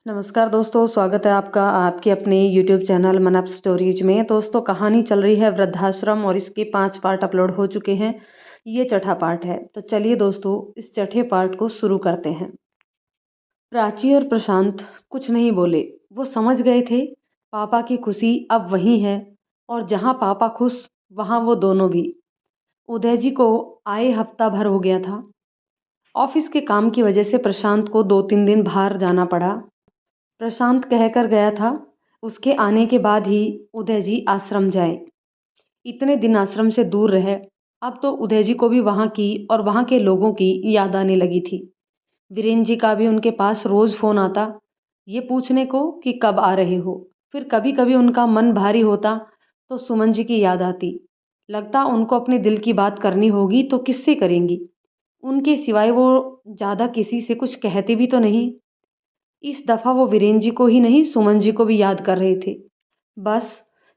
नमस्कार दोस्तों, स्वागत है आपका आपके अपने यूट्यूब चैनल मन अप स्टोरीज में। दोस्तों, कहानी चल रही है वृद्धाश्रम और इसके 5 पार्ट अपलोड हो चुके हैं। ये छठा पार्ट है। तो चलिए दोस्तों, इस छठे पार्ट को शुरू करते हैं। प्राची और प्रशांत कुछ नहीं बोले। वो समझ गए थे पापा की खुशी अब वहीं है और जहाँ पापा खुश वहाँ वो दोनों भी। उदय जी को आए हफ्ता भर हो गया था। ऑफिस के काम की वजह से प्रशांत को 2-3 दिन बाहर जाना पड़ा। प्रशांत कहकर गया था उसके आने के बाद ही उदय जी आश्रम जाए। इतने दिन आश्रम से दूर रहे, अब तो उदय जी को भी वहाँ की और वहाँ के लोगों की याद आने लगी थी। वीरेन जी का भी उनके पास रोज़ फ़ोन आता, ये पूछने को कि कब आ रहे हो। फिर कभी कभी उनका मन भारी होता तो सुमन जी की याद आती। लगता उनको अपने दिल की बात करनी होगी तो किससे करेंगी। उनके सिवाय वो ज़्यादा किसी से कुछ कहते भी तो नहीं। इस दफ़ा वो वीरेन जी को ही नहीं, सुमन जी को भी याद कर रहे थे। बस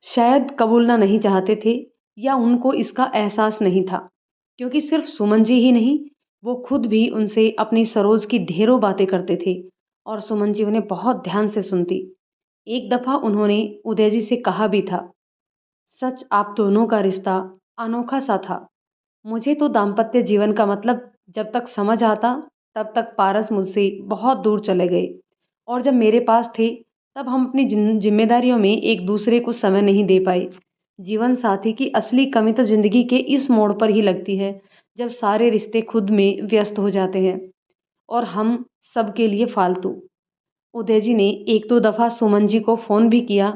शायद कबूलना नहीं चाहते थे या उनको इसका एहसास नहीं था, क्योंकि सिर्फ सुमन जी ही नहीं, वो खुद भी उनसे अपनी सरोज की ढेरों बातें करते थे और सुमन जी उन्हें बहुत ध्यान से सुनती। एक दफ़ा उन्होंने उदय जी से कहा भी था, सच आप दोनों का रिश्ता अनोखा सा था। मुझे तो दाम्पत्य जीवन का मतलब जब तक समझ आता तब तक पारस मुझसे बहुत दूर चले गए और जब मेरे पास थे तब हम अपनी जिम्मेदारियों में एक दूसरे को समय नहीं दे पाए। जीवन साथी की असली कमी तो जिंदगी के इस मोड़ पर ही लगती है जब सारे रिश्ते खुद में व्यस्त हो जाते हैं और हम सबके लिए फालतू। उदय जी ने एक दो दफ़ा सुमन जी को फ़ोन भी किया,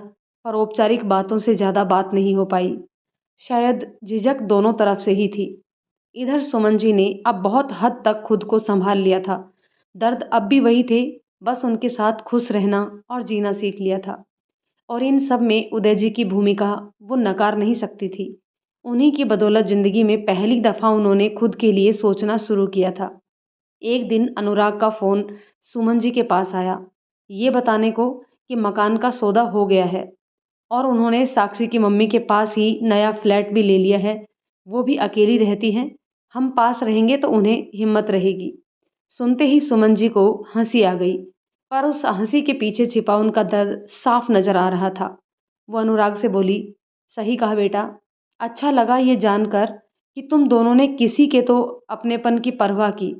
पर औपचारिक बातों से ज़्यादा बात नहीं हो पाई। शायद झिझक दोनों तरफ से ही थी। इधर सुमन जी ने अब बहुत हद तक खुद को संभाल लिया था। दर्द अब भी वही थे, बस उनके साथ खुश रहना और जीना सीख लिया था। और इन सब में उदय जी की भूमिका वो नकार नहीं सकती थी। उन्हीं की बदौलत जिंदगी में पहली दफ़ा उन्होंने खुद के लिए सोचना शुरू किया था। एक दिन अनुराग का फ़ोन सुमन जी के पास आया, ये बताने को कि मकान का सौदा हो गया है और उन्होंने साक्षी की मम्मी के पास ही नया फ्लैट भी ले लिया है। वो भी अकेली रहती हैं, हम पास रहेंगे तो उन्हें हिम्मत रहेगी। सुनते ही सुमन जी को हंसी आ गई, पर उस हंसी के पीछे छिपा उनका दर्द साफ नजर आ रहा था। वो अनुराग से बोली, सही कहा बेटा, अच्छा लगा ये जानकर कि तुम दोनों ने किसी के तो अपनेपन की परवाह की।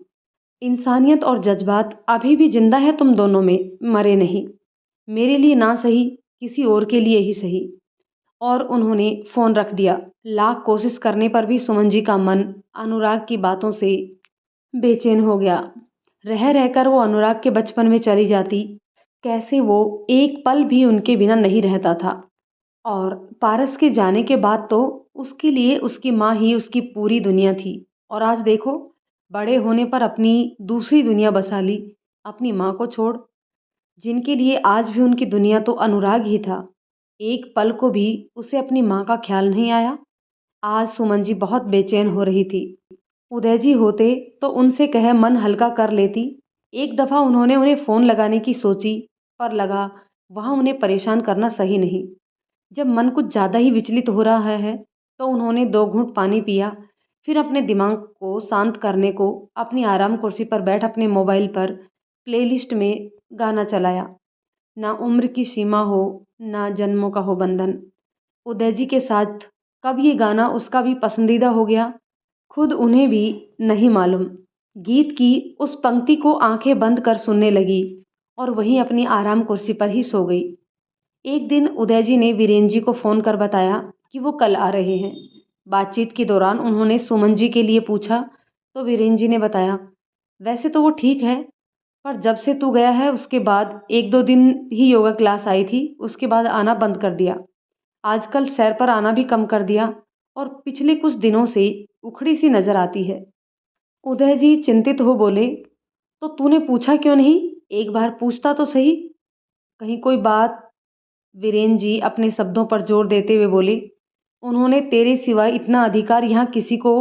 इंसानियत और जज्बात अभी भी जिंदा है तुम दोनों में, मरे नहीं। मेरे लिए ना सही, किसी और के लिए ही सही। और उन्होंने फ़ोन रख दिया। लाख कोशिश करने पर भी सुमन जी का मन अनुराग की बातों से बेचैन हो गया। रह रहकर वो अनुराग के बचपन में चली जाती, कैसे वो एक पल भी उनके बिना नहीं रहता था। और पारस के जाने के बाद तो उसके लिए उसकी माँ ही उसकी पूरी दुनिया थी। और आज देखो, बड़े होने पर अपनी दूसरी दुनिया बसा ली, अपनी माँ को छोड़, जिनके लिए आज भी उनकी दुनिया तो अनुराग ही था। एक पल को भी उसे अपनी माँ का ख्याल नहीं आया। आज सुमन जी बहुत बेचैन हो रही थी। उदय जी होते तो उनसे कहे मन हल्का कर लेती। एक दफ़ा उन्होंने उन्हें फ़ोन लगाने की सोची, पर लगा वहाँ उन्हें परेशान करना सही नहीं। जब मन कुछ ज़्यादा ही विचलित हो रहा है तो उन्होंने 2 घूंट पानी पिया। फिर अपने दिमाग को शांत करने को अपनी आराम कुर्सी पर बैठ अपने मोबाइल पर प्लेलिस्ट में गाना चलाया। ना उम्र की सीमा हो, ना जन्मों का हो बंधन। उदय जी के साथ कब ये गाना उसका भी पसंदीदा हो गया, खुद उन्हें भी नहीं मालूम। गीत की उस पंक्ति को आंखें बंद कर सुनने लगी और वहीं अपनी आराम कुर्सी पर ही सो गई। एक दिन उदय जी ने वीरेन जी को फ़ोन कर बताया कि वो कल आ रहे हैं। बातचीत के दौरान उन्होंने सुमन जी के लिए पूछा तो वीरेन जी ने बताया, वैसे तो वो ठीक है, पर जब से तू गया है उसके बाद 1-2 दिन ही योगा क्लास आई थी, उसके बाद आना बंद कर दिया। आजकल सैर पर आना भी कम कर दिया और पिछले कुछ दिनों से उखड़ी सी नजर आती है। उदय जी चिंतित हो बोले, तो तूने पूछा क्यों नहीं? एक बार पूछता तो सही, कहीं कोई बात। वीरेन जी अपने शब्दों पर जोर देते हुए बोले, उन्होंने तेरे सिवाय इतना अधिकार यहाँ किसी को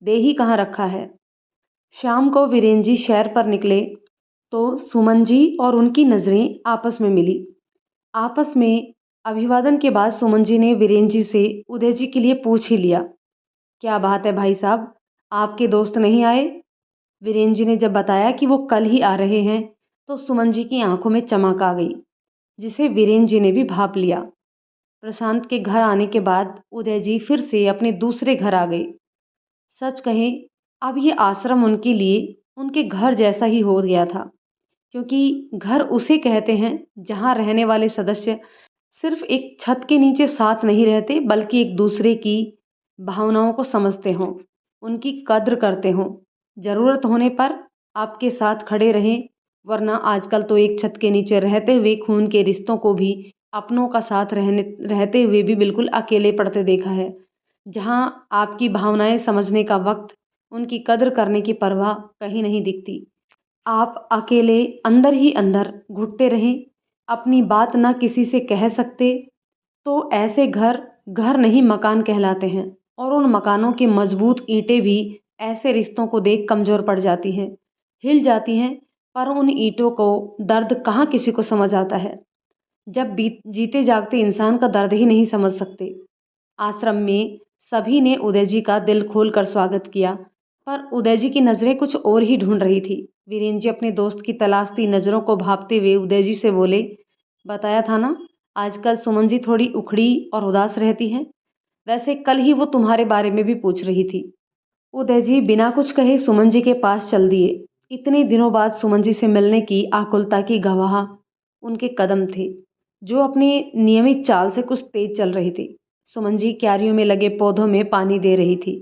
दे ही कहाँ रखा है। शाम को वीरेन जी शहर पर निकले तो सुमन जी और उनकी नज़रें आपस में मिली। आपस में अभिवादन के बाद सुमन जी ने वीरेन जी से उदय जी के लिए पूछ ही लिया, क्या बात है भाई साहब, आपके दोस्त नहीं आए? वीरेन जी ने जब बताया कि वो कल ही आ रहे हैं तो सुमन जी की आंखों में चमक आ गई, जिसे वीरेन जी ने भी भाप लिया। प्रशांत के घर आने के बाद उदय जी फिर से अपने दूसरे घर आ गए। सच कहें, अब ये आश्रम उनके लिए उनके घर जैसा ही हो गया था, क्योंकि घर उसे कहते हैं जहाँ रहने वाले सदस्य सिर्फ एक छत के नीचे साथ नहीं रहते, बल्कि एक दूसरे की भावनाओं को समझते हों, उनकी कद्र करते हों, ज़रूरत होने पर आपके साथ खड़े रहें। वरना आजकल तो एक छत के नीचे रहते हुए खून के रिश्तों को भी अपनों का साथ रहते हुए भी बिल्कुल अकेले पड़ते देखा है। जहाँ आपकी भावनाएं समझने का वक्त, उनकी कद्र करने की परवाह कहीं नहीं दिखती। आप अकेले अंदर ही अंदर घुटते रहें, अपनी बात ना किसी से कह सकते, तो ऐसे घर घर नहीं मकान कहलाते हैं। और उन मकानों की मजबूत ईंटें भी ऐसे रिश्तों को देख कमज़ोर पड़ जाती हैं, हिल जाती हैं। पर उन ईंटों को दर्द कहाँ किसी को समझ आता है, जब जीते जागते इंसान का दर्द ही नहीं समझ सकते। आश्रम में सभी ने उदय जी का दिल खोलकर स्वागत किया, पर उदय जी की नज़रें कुछ और ही ढूंढ रही थी। वीरेन जी अपने दोस्त की तलाशती नज़रों को भांपते हुए उदय जी से बोले, बताया था ना, आजकल सुमन जी थोड़ी उखड़ी और उदास रहती हैं। वैसे कल ही वो तुम्हारे बारे में भी पूछ रही थी। उदय जी बिना कुछ कहे सुमन जी के पास चल दिए। इतने दिनों बाद सुमन जी से मिलने की आकुलता की गवाह उनके कदम थे, जो अपनी नियमित चाल से कुछ तेज चल रही थी। सुमन जी क्यारियों में लगे पौधों में पानी दे रही थी,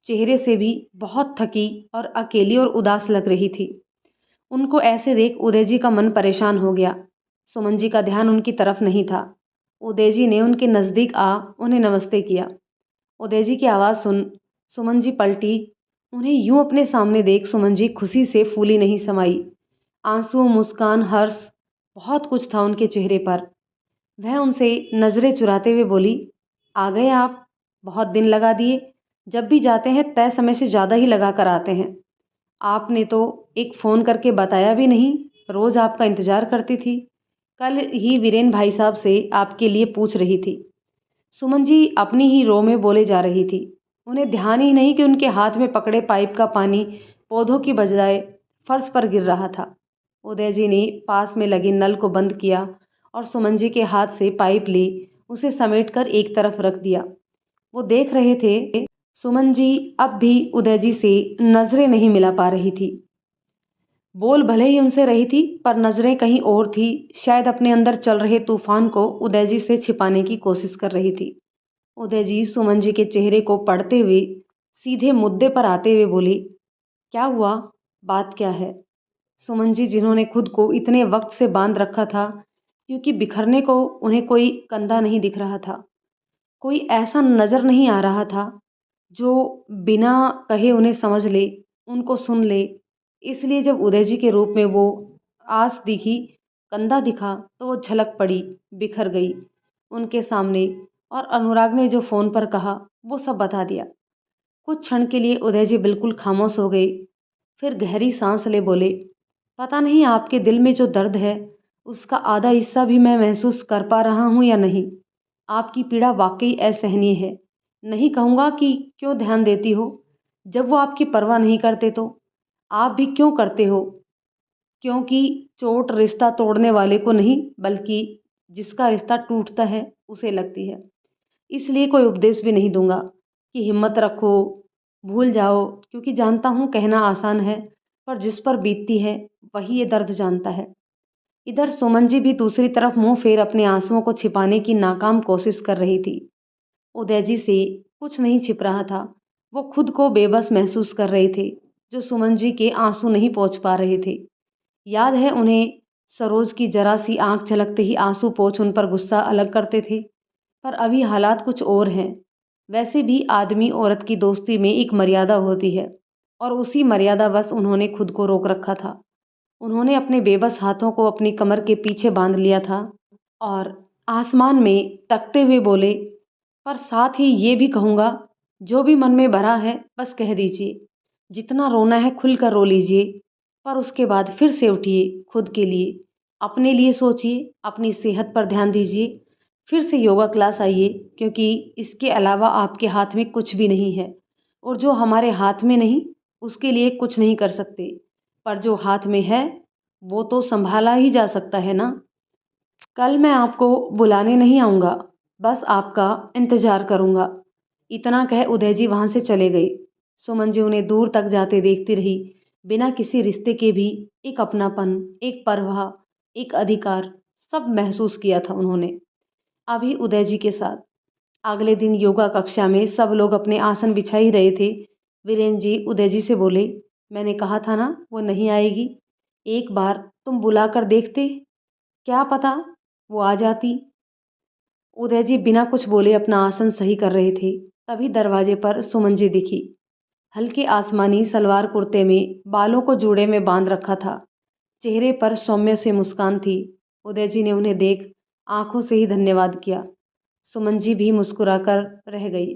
चेहरे से भी बहुत थकी और अकेली और उदास लग रही थी। उनको ऐसे देख उदय जी का मन परेशान हो गया। सुमन जी का ध्यान उनकी तरफ नहीं था। उदय जी ने उनके नज़दीक आ उन्हें नमस्ते किया। उदय जी की आवाज़ सुन सुमन जी पलटी। उन्हें यूं अपने सामने देख सुमन जी खुशी से फूली नहीं समाई। आंसू, मुस्कान, हर्ष, बहुत कुछ था उनके चेहरे पर। वह उनसे नज़रें चुराते हुए बोली, आ गए आप, बहुत दिन लगा दिए। जब भी जाते हैं तय समय से ज़्यादा ही लगा कर आते हैं। आपने तो एक फ़ोन करके बताया भी नहीं, रोज़ आपका इंतज़ार करती थी। कल ही वीरेन भाई साहब से आपके लिए पूछ रही थी। सुमन जी अपनी ही रो में बोले जा रही थी। उन्हें ध्यान ही नहीं कि उनके हाथ में पकड़े पाइप का पानी पौधों की बजाय फर्श पर गिर रहा था। उदय जी ने पास में लगे नल को बंद किया और सुमन जी के हाथ से पाइप ली, उसे समेटकर एक तरफ रख दिया। वो देख रहे थे, सुमन जी अब भी उदय जी से नजरें नहीं मिला पा रही थी। बोल भले ही उनसे रही थी, पर नजरें कहीं और थी। शायद अपने अंदर चल रहे तूफान को उदय जी से छिपाने की कोशिश कर रही थी। उदय जी सुमन जी के चेहरे को पढ़ते हुए सीधे मुद्दे पर आते हुए बोली, क्या हुआ, बात क्या है? सुमन जी, जिन्होंने खुद को इतने वक्त से बांध रखा था, क्योंकि बिखरने को उन्हें कोई कंधा नहीं दिख रहा था, कोई ऐसा नज़र नहीं आ रहा था जो बिना कहे उन्हें समझ ले, उनको सुन ले। इसलिए जब उदय जी के रूप में वो आस दिखी, कंधा दिखा, तो वो झलक पड़ी, बिखर गई उनके सामने। और अनुराग ने जो फ़ोन पर कहा, वो सब बता दिया। कुछ क्षण के लिए उदय जी बिल्कुल खामोश हो गए, फिर गहरी सांस ले बोले, पता नहीं आपके दिल में जो दर्द है, उसका आधा हिस्सा भी मैं महसूस कर पा रहा हूँ या नहीं। आपकी पीड़ा वाकई असहनीय है। नहीं कहूँगा कि क्यों ध्यान देती हो, जब वो आपकी परवाह नहीं करते तो आप भी क्यों करते हो? क्योंकि चोट रिश्ता तोड़ने वाले को नहीं, बल्कि जिसका रिश्ता टूटता है उसे लगती है। इसलिए कोई उपदेश भी नहीं दूंगा कि हिम्मत रखो, भूल जाओ, क्योंकि जानता हूँ कहना आसान है, पर जिस पर बीतती है वही ये दर्द जानता है। इधर सुमन जी भी दूसरी तरफ मुंह फेर अपने आंसुओं को छिपाने की नाकाम कोशिश कर रही थी। उदय जी से कुछ नहीं छिप रहा था। वो खुद को बेबस महसूस कर रहे थे, जो सुमन जी के आंसू नहीं पहुंच पा रहे थे। याद है उन्हें, सरोज की जरा सी आंख झलकते ही आंसू पोंछ उन पर गुस्सा अलग करते थे। पर अभी हालात कुछ और हैं। वैसे भी आदमी औरत की दोस्ती में एक मर्यादा होती है, और उसी मर्यादावश उन्होंने खुद को रोक रखा था। उन्होंने अपने बेबस हाथों को अपनी कमर के पीछे बांध लिया था और आसमान में तकते हुए बोले, पर साथ ही ये भी कहूँगा, जो भी मन में भरा है बस कह दीजिए। जितना रोना है खुलकर रो लीजिए, पर उसके बाद फिर से उठिए, खुद के लिए, अपने लिए सोचिए, अपनी सेहत पर ध्यान दीजिए। फिर से योगा क्लास आइए, क्योंकि इसके अलावा आपके हाथ में कुछ भी नहीं है। और जो हमारे हाथ में नहीं, उसके लिए कुछ नहीं कर सकते, पर जो हाथ में है वो तो संभाला ही जा सकता है ना। कल मैं आपको बुलाने नहीं आऊँगा, बस आपका इंतज़ार करूँगा। इतना कह उदय जी वहाँ से चले गए। सुमन जी उन्हें दूर तक जाते देखती रही। बिना किसी रिश्ते के भी एक अपनापन, एक परवाह, एक अधिकार सब महसूस किया था उन्होंने। अभी उदय जी के साथ। अगले दिन योगा कक्षा में सब लोग अपने आसन बिछा ही रहे थे। वीरेंद्र जी उदय जी से बोले, मैंने कहा था ना वो नहीं आएगी। एक बार तुम बुला कर देखते, क्या पता वो आ जाती। उदय जी बिना कुछ बोले अपना आसन सही कर रहे थे। तभी दरवाजे पर सुमन जी दिखी। हल्के आसमानी सलवार कुर्ते में, बालों को जूड़े में बांध रखा था। चेहरे पर सौम्य सी मुस्कान थी। उदय जी ने उन्हें देख आंखों से ही धन्यवाद किया। सुमन जी भी मुस्कुराकर रह गई।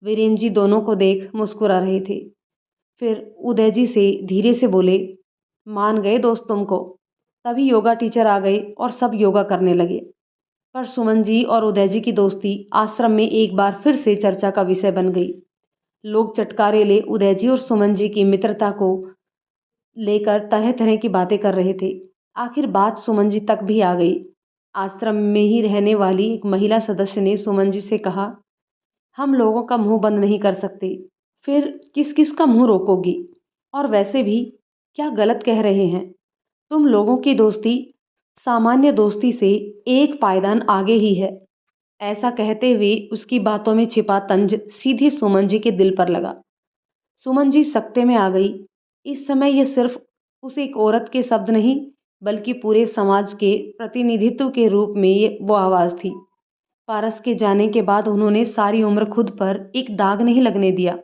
वीरेन जी दोनों को देख मुस्कुरा रहे थे। फिर उदय जी से धीरे से बोले, मान गए दोस्त तुमको। तभी योगा टीचर आ गए और सब योगा करने लगे। पर सुमन जी और उदय जी की दोस्ती आश्रम में एक बार फिर से चर्चा का विषय बन गई। लोग चटकारे ले उदय जी और सुमन जी की मित्रता को लेकर तरह तरह की बातें कर रहे थे। आखिर बात सुमन जी तक भी आ गई। आश्रम में ही रहने वाली एक महिला सदस्य ने सुमन जी से कहा, हम लोगों का मुंह बंद नहीं कर सकते, फिर किस किस का मुंह रोकोगी? और वैसे भी क्या गलत कह रहे हैं? तुम लोगों की दोस्ती सामान्य दोस्ती से एक पायदान आगे ही है। ऐसा कहते हुए उसकी बातों में छिपा तंज सीधे सुमन जी के दिल पर लगा। सुमन जी सकते में आ गई। इस समय ये सिर्फ उस एक औरत के शब्द नहीं, बल्कि पूरे समाज के प्रतिनिधित्व के रूप में ये वो आवाज़ थी। पारस के जाने के बाद उन्होंने सारी उम्र खुद पर एक दाग नहीं लगने दिया।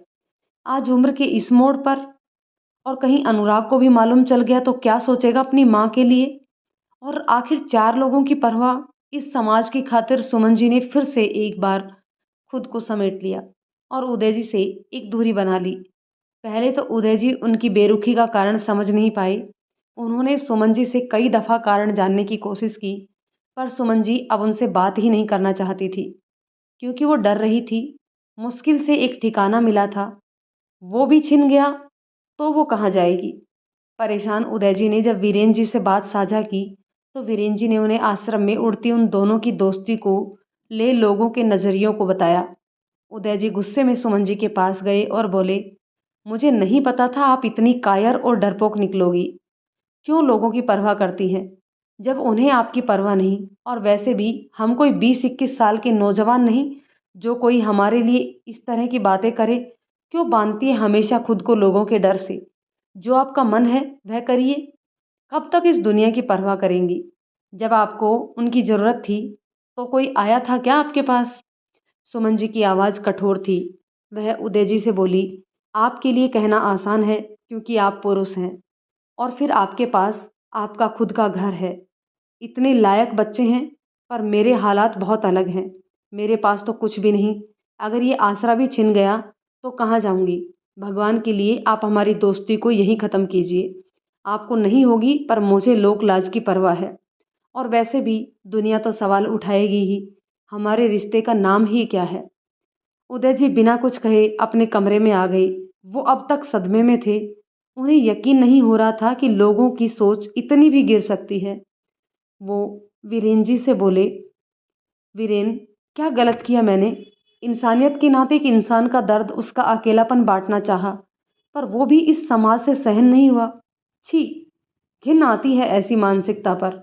आज उम्र के इस मोड़ पर, और कहीं अनुराग को भी मालूम चल गया तो क्या सोचेगा अपनी माँ के लिए? और आखिर चार लोगों की परवाह इस समाज की खातिर सुमन जी ने फिर से एक बार खुद को समेट लिया और उदय जी से एक दूरी बना ली। पहले तो उदय जी उनकी बेरुखी का कारण समझ नहीं पाए। उन्होंने सुमन जी से कई दफ़ा कारण जानने की कोशिश की, पर सुमन जी अब उनसे बात ही नहीं करना चाहती थी, क्योंकि वो डर रही थी। मुश्किल से एक ठिकाना मिला था, वो भी छिन गया तो वो कहाँ जाएगी? परेशान उदय जी ने जब वीरेन जी से बात साझा की, तो वीरेन जी ने उन्हें आश्रम में उड़ती उन दोनों की दोस्ती को ले लोगों के नज़रियों को बताया। उदय जी गुस्से में सुमन जी के पास गए और बोले, मुझे नहीं पता था आप इतनी कायर और डरपोक निकलोगी। क्यों लोगों की परवाह करती हैं, जब उन्हें आपकी परवाह नहीं? और वैसे भी हम कोई 20-21 साल के नौजवान नहीं जो कोई हमारे लिए इस तरह की बातें करे। क्यों बांधती है हमेशा खुद को लोगों के डर से? जो आपका मन है वह करिए। कब तक इस दुनिया की परवाह करेंगी? जब आपको उनकी ज़रूरत थी तो कोई आया था क्या आपके पास? सुमन जी की आवाज़ कठोर थी। वह उदय जी से बोली, आपके लिए कहना आसान है क्योंकि आप पुरुष हैं, और फिर आपके पास आपका खुद का घर है, इतने लायक बच्चे हैं। पर मेरे हालात बहुत अलग हैं। मेरे पास तो कुछ भी नहीं। अगर ये आसरा भी छिन गया तो कहाँ जाऊंगी? भगवान के लिए आप हमारी दोस्ती को यहीं ख़त्म कीजिए। आपको नहीं होगी, पर मुझे लोक लाज की परवाह है। और वैसे भी दुनिया तो सवाल उठाएगी ही। हमारे रिश्ते का नाम ही क्या है? उदय जी बिना कुछ कहे अपने कमरे में आ गए। वो अब तक सदमे में थे। उन्हें यकीन नहीं हो रहा था कि लोगों की सोच इतनी भी गिर सकती है। वो वीरेन जी से बोले, वीरेन, क्या गलत किया मैंने? इंसानियत के नाते एक इंसान का दर्द, उसका अकेलापन बांटना चाहा, पर वो भी इस समाज से सहन नहीं हुआ। छी, घिन आती है ऐसी मानसिकता पर।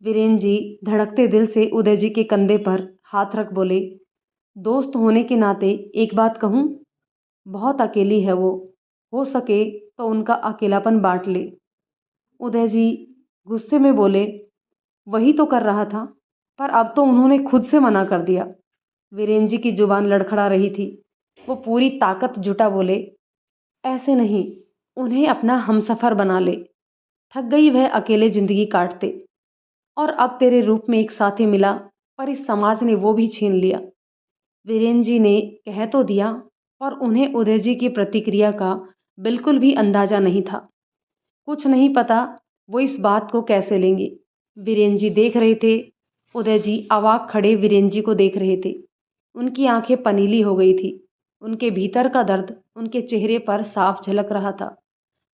वीरेन जी धड़कते दिल से उदय जी के कंधे पर हाथ रख बोले, दोस्त होने के नाते एक बात कहूँ, बहुत अकेली है वो। हो सके तो उनका अकेलापन बांट ले। उदय जी गुस्से में बोले, वही तो कर रहा था, पर अब तो उन्होंने खुद से मना कर दिया। वीरेन जी की जुबान लड़खड़ा रही थी। वो पूरी ताकत जुटा बोले, ऐसे नहीं, उन्हें अपना हमसफर बना ले। थक गई वह अकेले जिंदगी काटते, और अब तेरे रूप में एक साथी मिला, पर इस समाज ने वो भी छीन लिया। वीरेन जी ने कह तो दिया, पर उन्हें उदय जी की प्रतिक्रिया का बिल्कुल भी अंदाजा नहीं था। कुछ नहीं पता वो इस बात को कैसे लेंगे। वीरेन जी देख रहे थे। उदय जी अवाक खड़े वीरेन जी को देख रहे थे। उनकी आंखें पनीली हो गई थी। उनके भीतर का दर्द उनके चेहरे पर साफ झलक रहा था।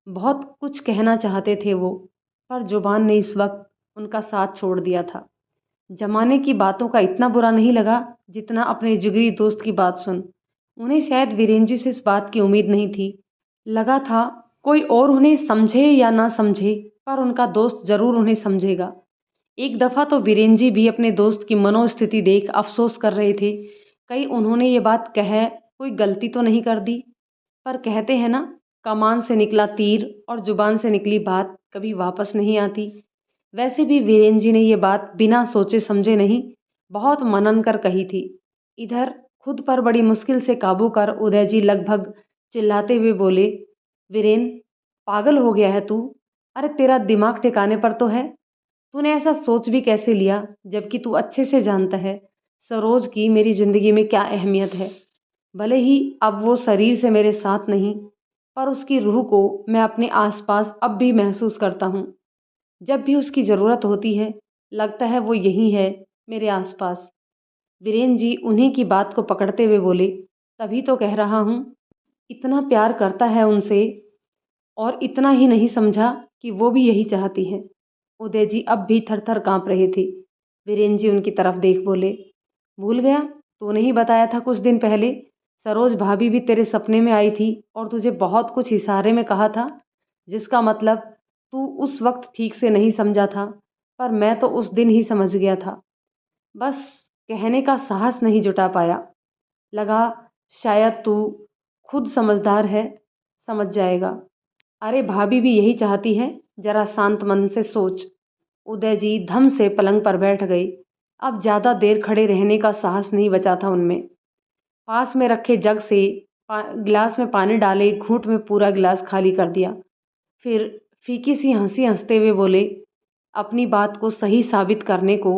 बहुत कुछ कहना चाहते थे वो, पर जुबान ने इस वक्त उनका साथ छोड़ दिया था। जमाने की बातों का इतना बुरा नहीं लगा जितना अपने जिगरी दोस्त की बात सुन। उन्हें शायद वीरेंद्र जी से इस बात की उम्मीद नहीं थी। लगा था कोई और उन्हें समझे या ना समझे, पर उनका दोस्त जरूर उन्हें समझेगा। एक दफ़ा तो वीरेन जी भी अपने दोस्त की मनोस्थिति देख अफसोस कर रहे थे, कहीं उन्होंने ये बात कह कोई गलती तो नहीं कर दी। पर कहते हैं ना, कमान से निकला तीर और जुबान से निकली बात कभी वापस नहीं आती। वैसे भी वीरेन जी ने ये बात बिना सोचे समझे नहीं, बहुत मनन कर कही थी। इधर खुद पर बड़ी मुश्किल से काबू कर उदय जी लगभग चिल्लाते हुए बोले, वीरेन, पागल हो गया है तू? अरे तेरा दिमाग ठिकाने पर तो है? तूने ऐसा सोच भी कैसे लिया, जबकि तू अच्छे से जानता है सरोज की मेरी जिंदगी में क्या अहमियत है। भले ही अब वो शरीर से मेरे साथ नहीं, पर उसकी रूह को मैं अपने आसपास अब भी महसूस करता हूँ। जब भी उसकी ज़रूरत होती है, लगता है वो यहीं है, मेरे आसपास। वीरेन जी उन्हीं की बात को पकड़ते हुए बोले, तभी तो कह रहा हूँ, इतना प्यार करता है उनसे और इतना ही नहीं समझा कि वो भी यही चाहती हैं। उदय जी अब भी थर-थर काँप रहे थे। वीरेन जी उनकी तरफ देख बोले, भूल गया? तूने ही बताया था कुछ दिन पहले, सरोज भाभी भी तेरे सपने में आई थी और तुझे बहुत कुछ इशारे में कहा था, जिसका मतलब तू उस वक्त ठीक से नहीं समझा था, पर मैं तो उस दिन ही समझ गया था। बस कहने का साहस नहीं जुटा पाया। लगा शायद तू खुद समझदार है, समझ जाएगा। अरे भाभी भी यही चाहती है, जरा शांत मन से सोच। उदय जी धम से पलंग पर बैठ गए। अब ज़्यादा देर खड़े रहने का साहस नहीं बचा था उनमें। पास में रखे जग से गिलास में पानी डाले एक घूंट में पूरा गिलास खाली कर दिया। फिर फीकी सी हंसी हंसते हुए बोले, अपनी बात को सही साबित करने को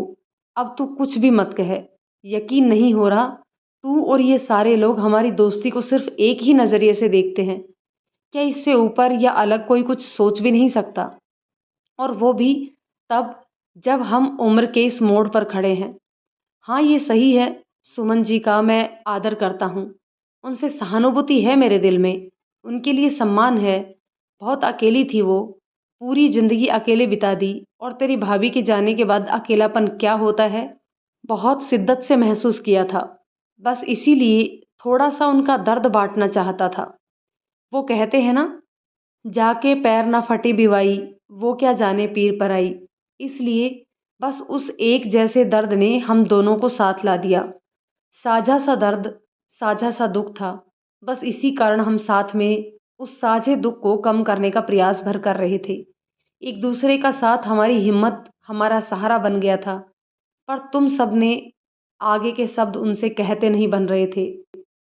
अब तू कुछ भी मत कहे। यकीन नहीं हो रहा, तू और ये सारे लोग हमारी दोस्ती को सिर्फ एक ही नज़रिए से देखते हैं। क्या इससे ऊपर या अलग कोई कुछ सोच भी नहीं सकता? और वो भी तब जब हम उम्र के इस मोड़ पर खड़े हैं। हाँ, ये सही है, सुमन जी का मैं आदर करता हूँ। उनसे सहानुभूति है मेरे दिल में, उनके लिए सम्मान है। बहुत अकेली थी वो, पूरी ज़िंदगी अकेले बिता दी, और तेरी भाभी के जाने के बाद अकेलापन क्या होता है, बहुत शिद्दत से महसूस किया था। बस इसीलिए थोड़ा-सा उनका दर्द बाँटना चाहता था। वो कहते हैं ना, जाके पैर ना फटी बिवाई, वो क्या जाने पीर पराई। इसलिए बस उस एक जैसे दर्द ने हम दोनों को साथ ला दिया। साझा सा दर्द, साझा सा दुख था। बस इसी कारण हम साथ में उस साझे दुख को कम करने का प्रयास भर कर रहे थे। एक दूसरे का साथ हमारी हिम्मत, हमारा सहारा बन गया था। पर तुम सब ने आगे के शब्द उनसे कहते नहीं बन रहे थे।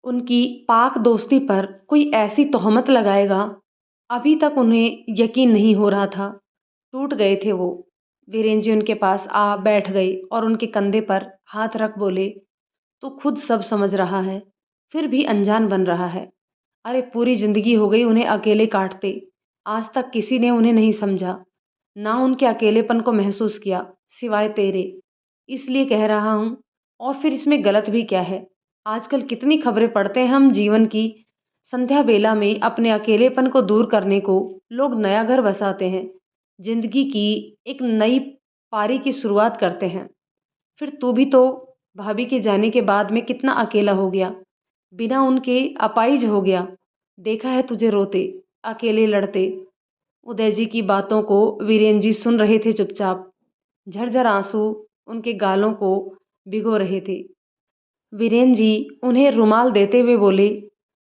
उनकी पाक दोस्ती पर कोई ऐसी तोहमत लगाएगा, अभी तक उन्हें यकीन नहीं हो रहा था। टूट गए थे वो। वीरेन जी उनके पास आ बैठ गए और उनके कंधे पर हाथ रख बोले, तू खुद सब समझ रहा है, फिर भी अनजान बन रहा है। अरे पूरी जिंदगी हो गई उन्हें अकेले काटते, आज तक किसी ने उन्हें नहीं समझा, ना उनके अकेलेपन को महसूस किया, सिवाय तेरे। इसलिए कह रहा हूँ, और फिर इसमें गलत भी क्या है? आजकल कितनी खबरें पढ़ते हैं हम जीवन की। संध्या बेला में अपने अकेलेपन को दूर करने को लोग नया घर बसाते हैं, जिंदगी की एक नई पारी की शुरुआत करते हैं। फिर तू भी तो भाभी के जाने के बाद में कितना अकेला हो गया, बिना उनके अपाहिज हो गया। देखा है तुझे रोते, अकेले लड़ते। उदय जी की बातों को वीरेन जी सुन रहे थे चुपचाप। झरझर आंसू उनके गालों को भिगो रहे थे। वीरेन जी उन्हें रुमाल देते हुए बोले,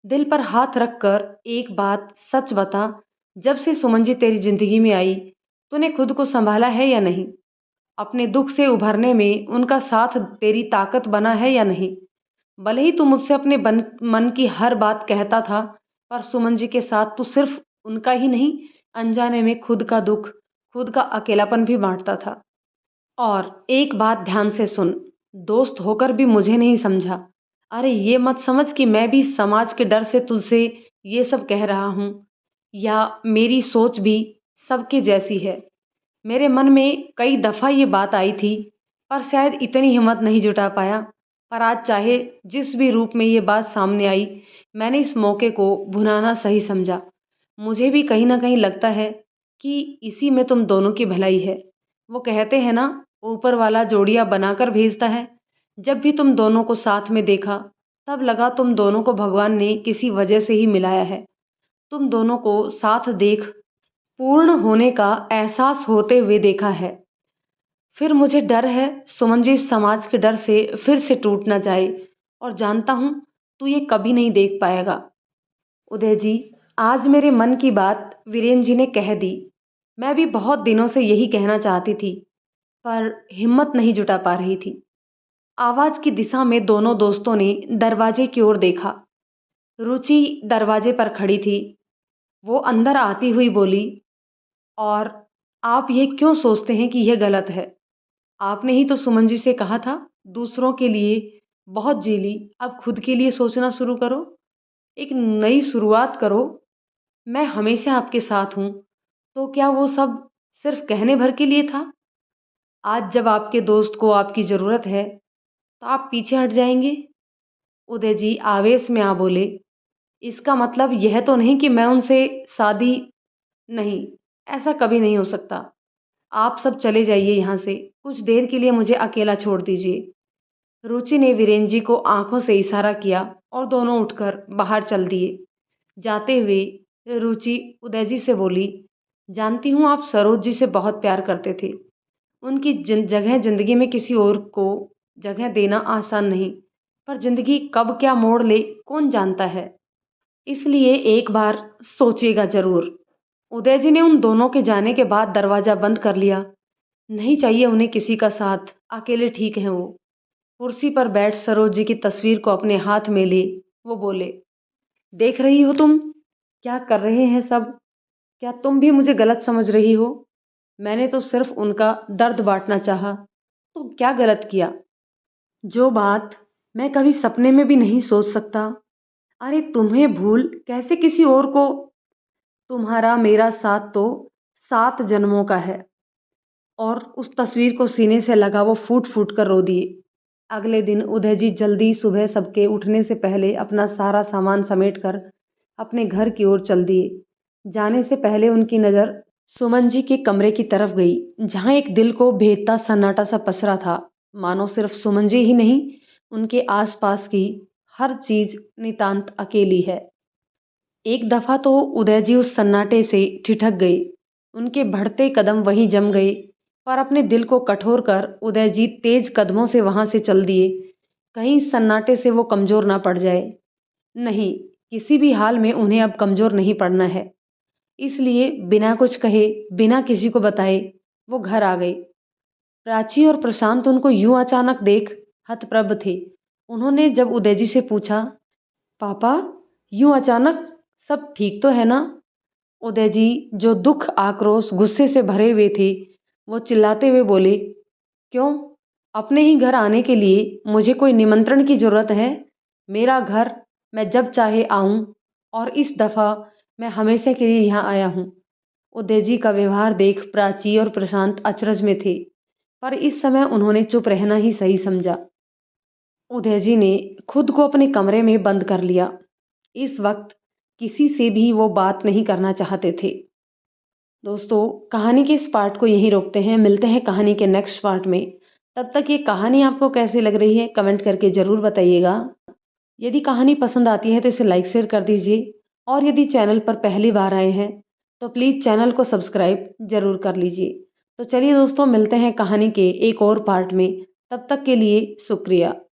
दिल पर हाथ रखकर एक बात सच बता, जब से सुमन जी तेरी जिंदगी में आई, तूने खुद को संभाला है या नहीं? अपने दुख से उभरने में उनका साथ तेरी ताकत बना है या नहीं? भले ही तू मुझसे अपने मन की हर बात कहता था, पर सुमन जी के साथ तू सिर्फ उनका ही नहीं, अनजाने में खुद का दुख, खुद का अकेलापन भी बांटता था। और एक बात ध्यान से सुन, दोस्त होकर भी मुझे नहीं समझा। अरे ये मत समझ कि मैं भी समाज के डर से तुझसे ये सब कह रहा हूँ, या मेरी सोच भी सबके जैसी है। मेरे मन में कई दफ़ा ये बात आई थी, पर शायद इतनी हिम्मत नहीं जुटा पाया। पर आज चाहे जिस भी रूप में ये बात सामने आई, मैंने इस मौके को भुनाना सही समझा। मुझे भी कहीं ना कहीं लगता है कि इसी में तुम दोनों की भलाई है। वो कहते हैं ना, ऊपर वाला जोड़ियां बनाकर भेजता है। जब भी तुम दोनों को साथ में देखा, तब लगा तुम दोनों को भगवान ने किसी वजह से ही मिलाया है। तुम दोनों को साथ देख पूर्ण होने का एहसास होते हुए देखा है। फिर मुझे डर है सुमन जी इस समाज के डर से फिर से टूट ना जाए, और जानता हूं तू ये कभी नहीं देख पाएगा। उदय जी, आज मेरे मन की बात वीरेंद्र जी ने कह दी। मैं भी बहुत दिनों से यही कहना चाहती थी, पर हिम्मत नहीं जुटा पा रही थी। आवाज की दिशा में दोनों दोस्तों ने दरवाजे की ओर देखा। रुचि दरवाजे पर खड़ी थी। वो अंदर आती हुई बोली, और आप ये क्यों सोचते हैं कि यह गलत है? आपने ही तो सुमन जी से कहा था, दूसरों के लिए बहुत जी ली, अब खुद के लिए सोचना शुरू करो, एक नई शुरुआत करो। मैं हमेशा आपके साथ हूँ। तो क्या वो सब सिर्फ कहने भर के लिए था? आज जब आपके दोस्त को आपकी ज़रूरत है, तो आप पीछे हट जाएंगे? उदय जी आवेश में आ बोले, इसका मतलब यह तो नहीं कि मैं उनसे शादी नहीं, ऐसा कभी नहीं हो सकता। आप सब चले जाइए यहाँ से, कुछ देर के लिए मुझे अकेला छोड़ दीजिए। रुचि ने वीरेंद्र जी को आंखों से इशारा किया और दोनों उठकर बाहर चल दिए। जाते हुए रुचि उदय जी से बोली, जानती हूँ आप सरोज जी से बहुत प्यार करते थे। उनकी जगह जिंदगी में किसी और को जगह देना आसान नहीं, पर जिंदगी कब क्या मोड़ ले कौन जानता है। इसलिए एक बार सोचिएगा जरूर। उदय जी ने उन दोनों के जाने के बाद दरवाजा बंद कर लिया। नहीं चाहिए उन्हें किसी का साथ, अकेले ठीक हैं वो। कुर्सी पर बैठ सरोज जी की तस्वीर को अपने हाथ में ले वो बोले, देख रही हो तुम क्या कर रहे हैं सब? क्या तुम भी मुझे गलत समझ रही हो? मैंने तो सिर्फ उनका दर्द बांटना चाहा, तो क्या गलत किया? जो बात मैं कभी सपने में भी नहीं सोच सकता। अरे तुम्हें भूल कैसे किसी और को? तुम्हारा मेरा साथ तो 7 जन्मों का है। और उस तस्वीर को सीने से लगा वो फूट फूट कर रो दिए। अगले दिन उदय जी जल्दी सुबह सबके उठने से पहले अपना सारा सामान समेट कर अपने घर की ओर चल दिए। जाने से पहले उनकी नज़र सुमन जी के कमरे की तरफ गई, जहाँ एक दिल को भेदता सन्नाटा सा पसरा था। मानो सिर्फ सुमन जी ही नहीं, उनके आसपास की हर चीज नितांत अकेली है। एक दफा तो उदय जी उस सन्नाटे से ठिठक गए। उनके बढ़ते कदम वहीं जम गए, पर अपने दिल को कठोर कर उदय जी तेज कदमों से वहां से चल दिए। कहीं सन्नाटे से वो कमजोर ना पड़ जाए। नहीं, किसी भी हाल में उन्हें अब कमजोर नहीं पड़ना है। इसलिए बिना कुछ कहे, बिना किसी को बताए वो घर आ गई। प्राची और प्रशांत उनको यूं अचानक देख हतप्रभ थे। उन्होंने जब उदय जी से पूछा, पापा यूं अचानक, सब ठीक तो है ना? उदय जी जो दुख आक्रोश गुस्से से भरे हुए थे, वो चिल्लाते हुए बोले, क्यों? अपने ही घर आने के लिए मुझे कोई निमंत्रण की जरूरत है? मेरा घर, मैं जब चाहे आऊं, और इस दफा मैं हमेशा के लिए यहाँ आया हूँ। उदय जी का व्यवहार देख प्राची और प्रशांत अचरज में थे, पर इस समय उन्होंने चुप रहना ही सही समझा। उदय जी ने खुद को अपने कमरे में बंद कर लिया। इस वक्त किसी से भी वो बात नहीं करना चाहते थे। दोस्तों, कहानी के इस पार्ट को यहीं रोकते हैं, मिलते हैं कहानी के नेक्स्ट पार्ट में। तब तक ये कहानी आपको कैसी लग रही है कमेंट करके ज़रूर बताइएगा। यदि कहानी पसंद आती है तो इसे लाइक शेयर कर दीजिए, और यदि चैनल पर पहली बार आए हैं तो प्लीज़ चैनल को सब्सक्राइब ज़रूर कर लीजिए। तो चलिए दोस्तों, मिलते हैं कहानी के एक और पार्ट में। तब तक के लिए शुक्रिया।